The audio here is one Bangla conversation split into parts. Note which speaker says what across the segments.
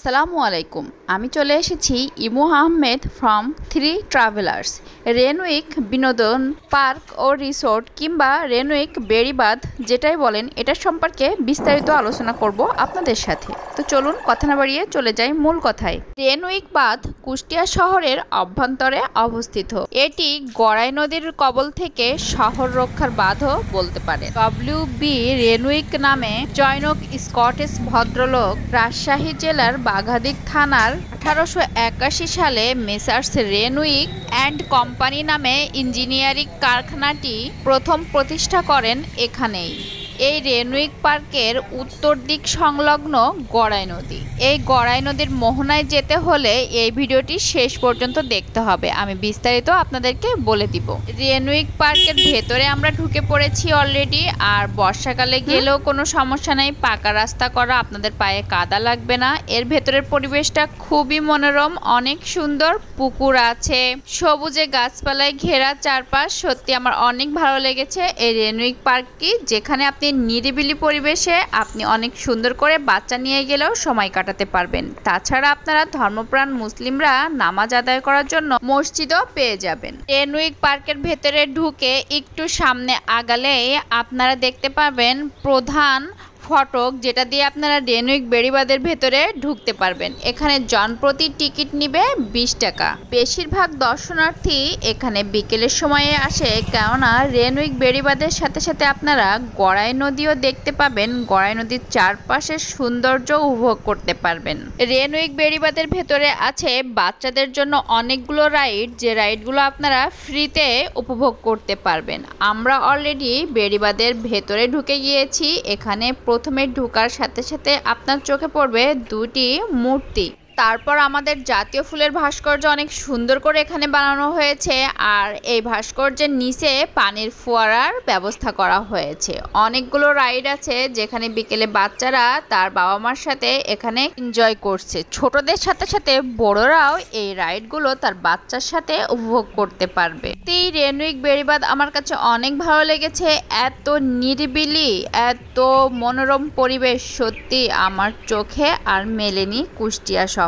Speaker 1: আসসালামু আলাইকুম। আমি চলে এসেছি ইমু আহমেদ ফ্রম 3 ট্রাভেলার্স। রেনউইক বিনোদন পার্ক ও রিসোর্ট কিংবা রেনউইক বেড়িবাঁধ যেটাই বলেন, এটা সম্পর্কে বিস্তারিত আলোচনা করব আপনাদের সাথে। তো চলুন কথা না বাড়িয়ে চলে যাই মূল কথায়। রেনউইক বাঁধ কুষ্টিয়া শহরের অভ্যন্তরে অবস্থিত। এটি গড়াই নদীর কবল থেকে শহর রক্ষার বাঁধও বলতে পারে। ডব্লিউ.বি. রেনউইক নামে জনৈক স্কটিশ ভদ্রলোক রাজশাহী জেলার বাঘাদিক থানার 1881 সালে মেসার্স রেনউইক অ্যান্ড কোম্পানি নামে ইঞ্জিনিয়ারিং কারখানাটি প্রথম প্রতিষ্ঠা করেন এখানেই। এই রেনউইক পার্কের উত্তর দিক সংলগ্ন গড়াই নদী। এই গড়াই নদীর মোহনায় যেতে হলে এই ভিডিওটি শেষ পর্যন্ত দেখতে হবে, আমি বিস্তারিত আপনাদেরকে বলে দিব। রেনউইক পার্কের ভেতরে আমরা ঢুকে পড়েছি অলরেডি। আর বর্ষাকালে গেলেও কোনো সমস্যা নাই, পাকা রাস্তা করা, আপনাদের পায়ে কাদা লাগবে না। এর ভেতরের পরিবেশটা খুবই মনোরম, অনেক সুন্দর, পুকুর আছে, সবুজে গাছপালায় ঘেরা চারপাশ। সত্যি আমার অনেক ভালো লেগেছে এই রেনউইক পার্কটি, যেখানে আপনি নিরিবিলি পরিবেশে আপনি অনেক সুন্দর করে বাচ্চা নিয়ে গেলেও সময় কাটাতে পারবেন। তাছাড়া আপনারা ধর্মপ্রাণ মুসলিমরা নামাজ আদায় করার জন্য মসজিদও পেয়ে যাবেন। রেনউইক পার্কের ভেতরে ঢুকে একটু সামনে আগালে আপনারা দেখতে পাবেন প্রধান ফটক, যেটা দিয়ে আপনারা রেনউইক বেড়িবাঁধের ভেতরে ঢুকতে পারবেন। এখানে জনপ্রতি টিকিট নিবে 20 টাকা। বেশিরভাগ দর্শনার্থী এখানে বিকেলের সময়ে আসে, কেননা রেনউইক বেড়িবাঁধের সাথে সাথে আপনারা গড়াই নদীও দেখতে পাবেন। গড়াই নদীর চারপাশের সৌন্দর্য উপভোগ করতে পারবেন। রেনউইক বেড়িবাঁধের ভেতরে আছে বাচ্চাদের জন্য অনেকগুলো রাইড, যে রাইডগুলো আপনারা ফ্রিতে উপভোগ করতে পারবেন। আমরা অলরেডি বেড়িবাঁধের ভেতরে ঢুকে গিয়েছি। এখানে প্রথমে ঢোকার সাথে সাথে আপনার চোখে পড়বে দুটি মূর্তি। তারপর আমাদের জাতীয় ফুলের ভাস্কর্য অনেক সুন্দর করে এখানে বানানো হয়েছে। আর এই ভাস্কর্যের নিচে পানির ফোয়ারার ব্যবস্থা করা হয়েছে। অনেকগুলো রাইড আছে, যেখানে বিকেলে বাচ্চারা তার বাবা মার সাথে এখানে এনজয় করছে। ছোটদের সাথে সাথে বড়রাও এই রাইডগুলো তার বাচ্চার সাথে উপভোগ করতে পারবে। এই রেনউইক বেড়িবাঁধ আমার কাছে অনেক ভালো লেগেছে। এত নিরিবিলি, এত মনোরম পরিবেশ সত্যি আমার চোখে আর মেলেনি কুষ্টিয়া শহরে।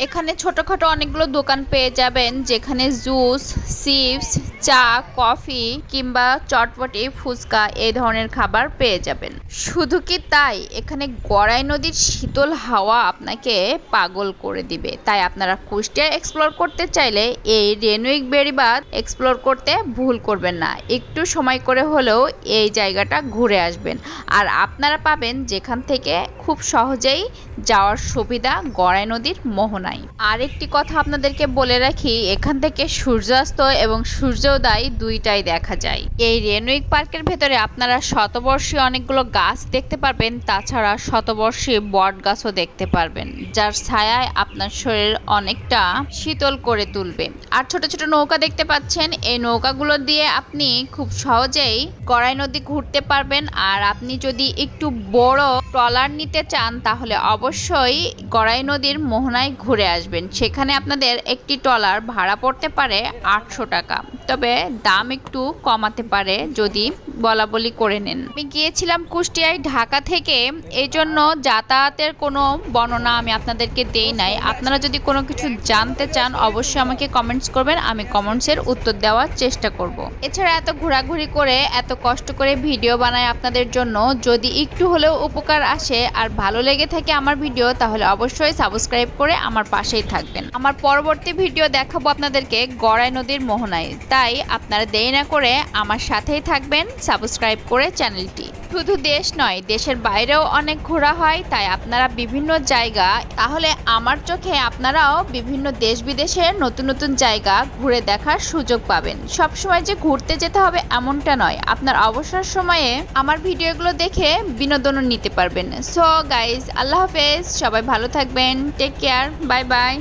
Speaker 1: এখানে ছোটখাটো অনেকগুলো দোকান পেয়ে যাবেন, যেখানে জুস, চিপস, চা, কফি কিংবা চটপটি, ফুচকা এই ধরনের খাবার পেয়ে যাবেন। শুধু কি তাই, এখানে গড়াই নদীর শীতল হাওয়া আপনাকে পাগল করে দিবে। তাই আপনারা কুষ্টিয়া এক্সপ্লোর করতে চাইলে এই রেনউইক বেড়িবাঁধ এক্সপ্লোর করতে ভুল করবেন না। একটু সময় করে হলেও এই জায়গাটা ঘুরে আসবেন। আর আপনারা পাবেন যেখান থেকে খুব সহজেই যাওয়ার সুবিধা গড়াই নদীর মোহনায়। আরেকটি কথা আপনাদেরকে বলে রাখি, এখান থেকে সূর্যাস্ত এবং সূর্যোদয় দুইটাই দেখা যায়। এই রেনউইক পার্কের ভেতরে আপনারা শতবর্ষী অনেকগুলো গাছ দেখতে পারবেন। তাছাড়া শতবর্ষী বট গাছও দেখতে পারবেন, যার ছায়ায় আপনার শরীর অনেকটা শীতল করে তুলবে। আর ছোট ছোট নৌকা দেখতে পাচ্ছেন, এই নৌকাগুলো দিয়ে আপনি খুব সহজেই গড়াই নদী ঘুরতে পারবেন। আর আপনি যদি একটু বড় ট্রলার নিতে চান তাহলে অবশ্যই গড়াই নদীর মোহনায় ঘুরে আসবেন। সেখানে আপনাদের একটি ট্রলার ভাড়া পড়তে পারে 800 টাকা, তবে দাম একটু কমাতে পারে যদি বলা বলি করে নেন। আমি গিয়েছিলাম কুষ্টিয়ায় ঢাকা থেকে, এই জন্য যাতায়াতের কোনো বর্ণনা আমি আপনাদেরকে দেই নাই। আপনারা যদি কোনো কিছু জানতে চান অবশ্যই আমাকে কমেন্টস করবেন, আমি কমেন্টসের উত্তর দেওয়ার চেষ্টা করব। এছাড়া এত ঘোরাঘুরি করে এত কষ্ট করে ভিডিও বানাই আপনাদের জন্য, যদি একটু হলেও উপকার আসে আর ভালো লেগে থাকে আমার ভিডিও, তাহলে অবশ্যই সাবস্ক্রাইব করে আমার পাশেই থাকবেন। আমার পরবর্তী ভিডিও দেখাবো আপনাদেরকে গড়াই নদীর মোহনায়, তাই আপনারা দেরি না করে আমার সাথেই থাকবেন সাবস্ক্রাইব করে চ্যানেলটি। শুধু দেশ নয়, দেশের বাইরেও অনেক ঘোরা হয়, তাই আপনারা বিভিন্ন জায়গা, তাহলে আমার চোখে আপনারাও বিভিন্ন দেশ বিদেশের নতুন নতুন জায়গা ঘুরে দেখার সুযোগ পাবেন। সবসময় যে ঘুরতে যেতে হবে এমনটা নয়, আপনার অবসর সময়ে আমার ভিডিওগুলো দেখে বিনোদনও নিতে পারবেন। সো গাইজ, আল্লাহ হাফেজ, সবাই ভালো থাকবেন, টেক কেয়ার, বাই বাই।